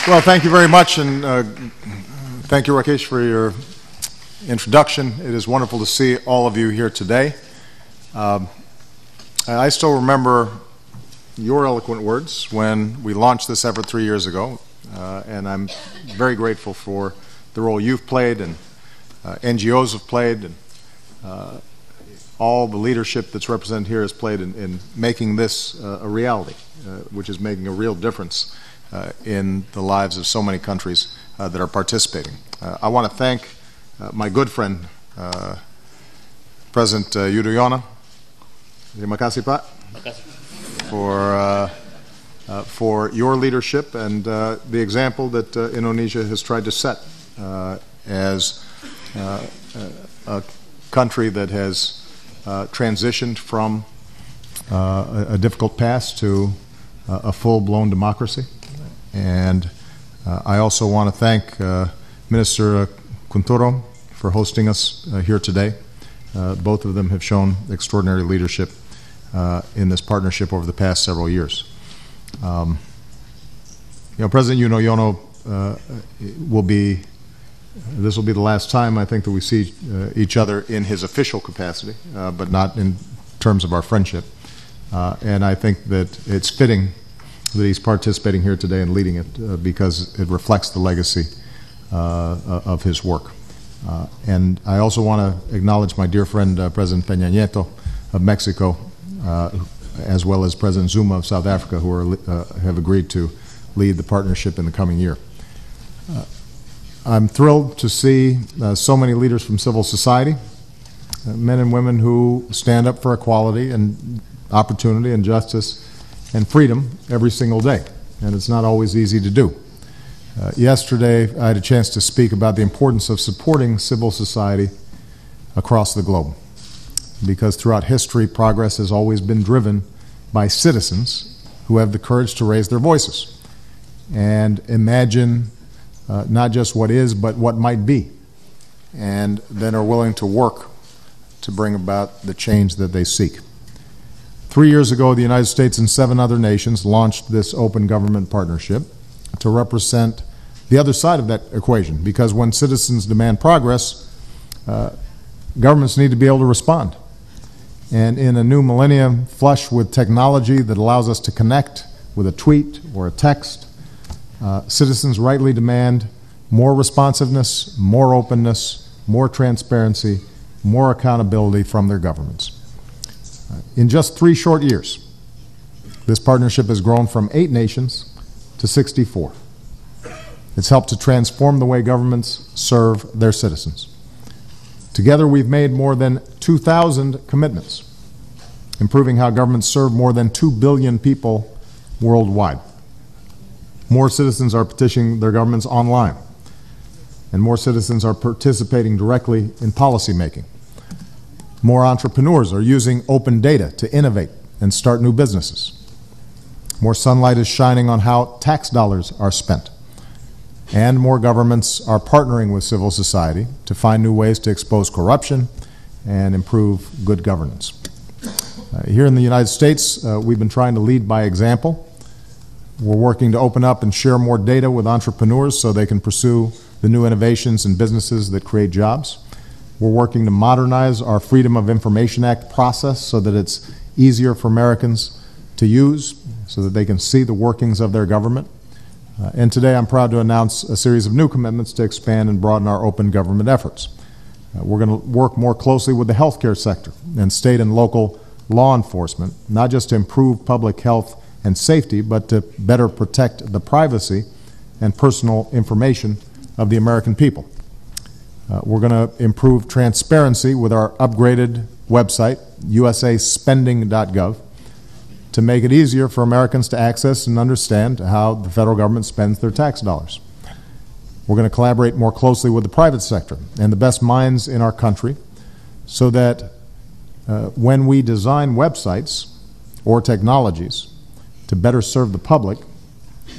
Well, thank you very much, and thank you, Rakesh, for your introduction. It is wonderful to see all of you here today. I still remember your eloquent words when we launched this effort 3 years ago, and I'm very grateful for the role you've played and NGOs have played, and all the leadership that's represented here has played in making this a reality, which is making a real difference in the lives of so many countries that are participating. I want to thank my good friend, President Yudhoyono, terima kasih, Pak, for your leadership and the example that Indonesia has tried to set as a country that has transitioned from a difficult past to a full-blown democracy. And I also want to thank Minister Kuntoro for hosting us here today. Both of them have shown extraordinary leadership in this partnership over the past several years. President Yudhoyono this will be the last time I think that we see each other in his official capacity, but not in terms of our friendship. And I think that it's fitting that he's participating here today and leading it because it reflects the legacy of his work. And I also want to acknowledge my dear friend, President Peña Nieto of Mexico, as well as President Zuma of South Africa, who have agreed to lead the partnership in the coming year. I'm thrilled to see so many leaders from civil society, men and women who stand up for equality and opportunity and justice and freedom every single day, and it's not always easy to do. Yesterday, I had a chance to speak about the importance of supporting civil society across the globe, because throughout history, progress has always been driven by citizens who have the courage to raise their voices and imagine not just what is, but what might be, and then are willing to work to bring about the change that they seek. 3 years ago, the United States and 7 other nations launched this open government partnership to represent the other side of that equation, because when citizens demand progress, governments need to be able to respond. And in a new millennium flush with technology that allows us to connect with a tweet or a text, citizens rightly demand more responsiveness, more openness, more transparency, more accountability from their governments. In just 3 short years, this partnership has grown from 8 nations to 64. It's helped to transform the way governments serve their citizens. Together, we've made more than 2,000 commitments, improving how governments serve more than 2 billion people worldwide. More citizens are petitioning their governments online, and more citizens are participating directly in policymaking. More entrepreneurs are using open data to innovate and start new businesses. More sunlight is shining on how tax dollars are spent. And more governments are partnering with civil society to find new ways to expose corruption and improve good governance. Here in the United States, we've been trying to lead by example. We're working to open up and share more data with entrepreneurs so they can pursue the new innovations and businesses that create jobs. We're working to modernize our Freedom of Information Act process so that it's easier for Americans to use, so that they can see the workings of their government. And today I'm proud to announce a series of new commitments to expand and broaden our open government efforts. We're going to work more closely with the healthcare sector and state and local law enforcement, not just to improve public health and safety, but to better protect the privacy and personal information of the American people. We're going to improve transparency with our upgraded website, usaspending.gov, to make it easier for Americans to access and understand how the federal government spends their tax dollars. We're going to collaborate more closely with the private sector and the best minds in our country so that when we design websites or technologies to better serve the public,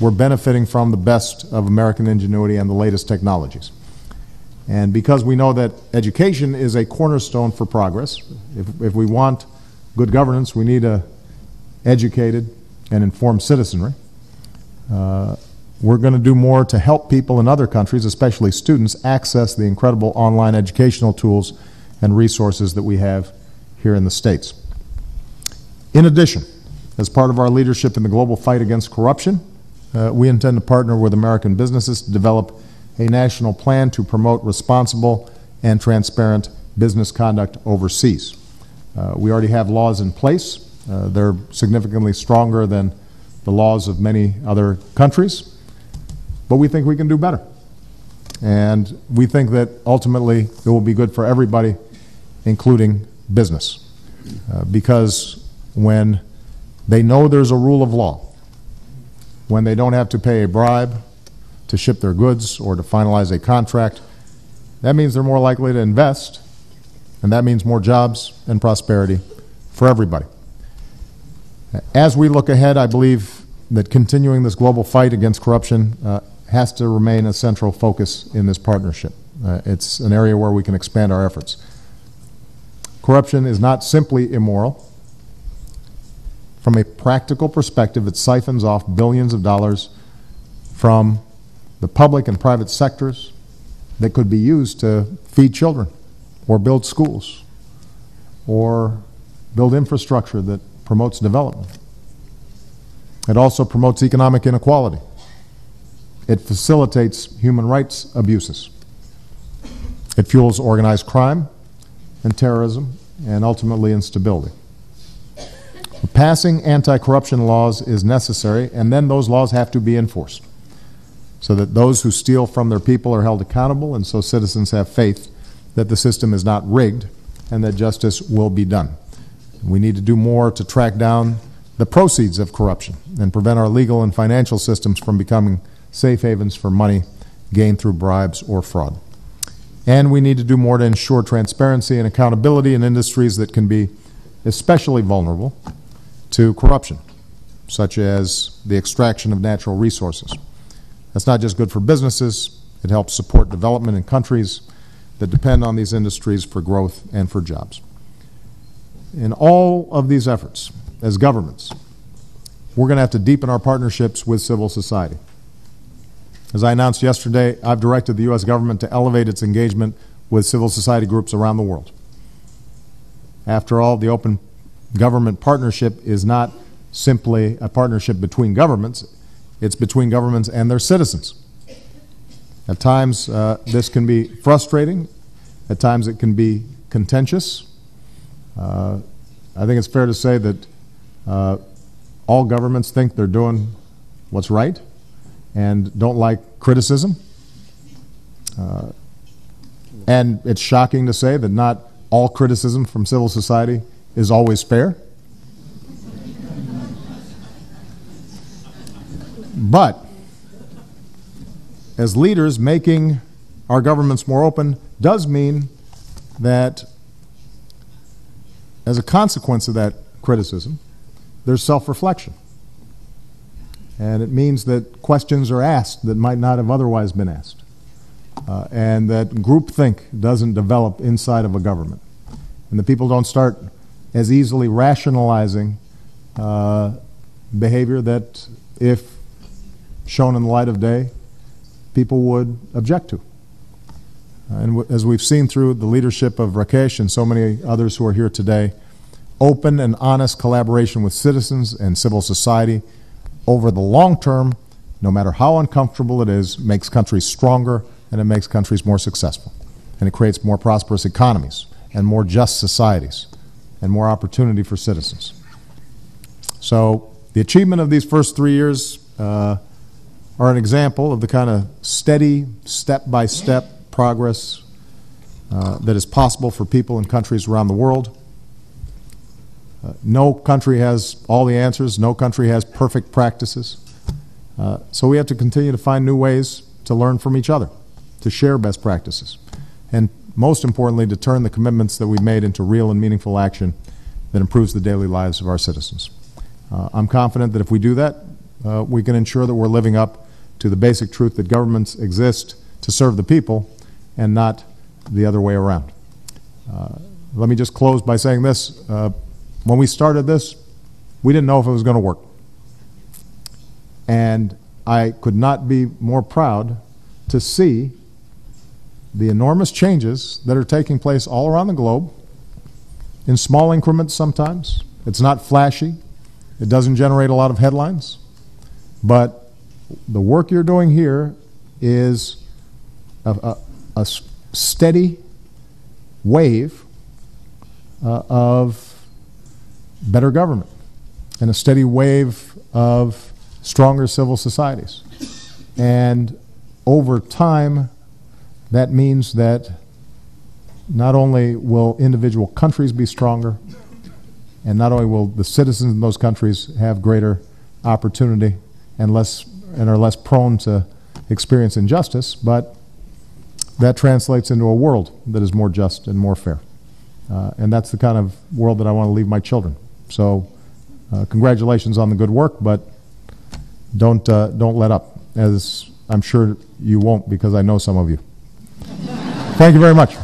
we're benefiting from the best of American ingenuity and the latest technologies. And because we know that education is a cornerstone for progress, if we want good governance, we need a educated and informed citizenry. We're going to do more to help people in other countries, especially students, access the incredible online educational tools and resources that we have here in the States. In addition, as part of our leadership in the global fight against corruption, we intend to partner with American businesses to develop a national plan to promote responsible and transparent business conduct overseas. We already have laws in place. They're significantly stronger than the laws of many other countries, but we think we can do better. And we think that ultimately it will be good for everybody, including business, because when they know there's a rule of law, when they don't have to pay a bribe to ship their goods or to finalize a contract, that means they're more likely to invest, and that means more jobs and prosperity for everybody. As we look ahead, I believe that continuing this global fight against corruption has to remain a central focus in this partnership. It's an area where we can expand our efforts. Corruption is not simply immoral. From a practical perspective, it siphons off billions of dollars from the public and private sectors that could be used to feed children or build schools or build infrastructure that promotes development. It also promotes economic inequality. It facilitates human rights abuses. It fuels organized crime and terrorism and ultimately instability. Passing anti-corruption laws is necessary, and then those laws have to be enforced so that those who steal from their people are held accountable, and so citizens have faith that the system is not rigged and that justice will be done. We need to do more to track down the proceeds of corruption and prevent our legal and financial systems from becoming safe havens for money gained through bribes or fraud. And we need to do more to ensure transparency and accountability in industries that can be especially vulnerable to corruption, such as the extraction of natural resources. That's not just good for businesses, it helps support development in countries that depend on these industries for growth and for jobs. In all of these efforts, as governments, we're going to have to deepen our partnerships with civil society. As I announced yesterday, I've directed the U.S. government to elevate its engagement with civil society groups around the world. After all, the Open Government Partnership is not simply a partnership between governments, it's between governments and their citizens. At times, this can be frustrating. At times, it can be contentious. I think it's fair to say that all governments think they're doing what's right and don't like criticism. And it's shocking to say that not all criticism from civil society is always fair. But as leaders, making our governments more open does mean that as a consequence of that criticism, there's self-reflection. And it means that questions are asked that might not have otherwise been asked. And that groupthink doesn't develop inside of a government. And the people don't start as easily rationalizing behavior that, if shown in the light of day, people would object to. And as we've seen through the leadership of Rakesh and so many others who are here today, open and honest collaboration with citizens and civil society over the long term, no matter how uncomfortable it is, makes countries stronger and it makes countries more successful. And it creates more prosperous economies and more just societies and more opportunity for citizens. So the achievement of these first 3 years are an example of the kind of steady, step-by-step progress that is possible for people in countries around the world. No country has all the answers. No country has perfect practices. So we have to continue to find new ways to learn from each other, to share best practices, and most importantly, to turn the commitments that we've made into real and meaningful action that improves the daily lives of our citizens. I'm confident that if we do that, we can ensure that we're living up to the basic truth that governments exist to serve the people and not the other way around. Let me just close by saying this. When we started this, we didn't know if it was going to work. And I could not be more proud to see the enormous changes that are taking place all around the globe, in small increments sometimes. It's not flashy. It doesn't generate a lot of headlines. But the work you're doing here is a steady wave of better government and a steady wave of stronger civil societies. And over time, that means that not only will individual countries be stronger, and not only will the citizens in those countries have greater opportunity and are less prone to experience injustice, but that translates into a world that is more just and more fair. And that's the kind of world that I want to leave my children. So congratulations on the good work, but don't let up, as I'm sure you won't, because I know some of you. Thank you very much.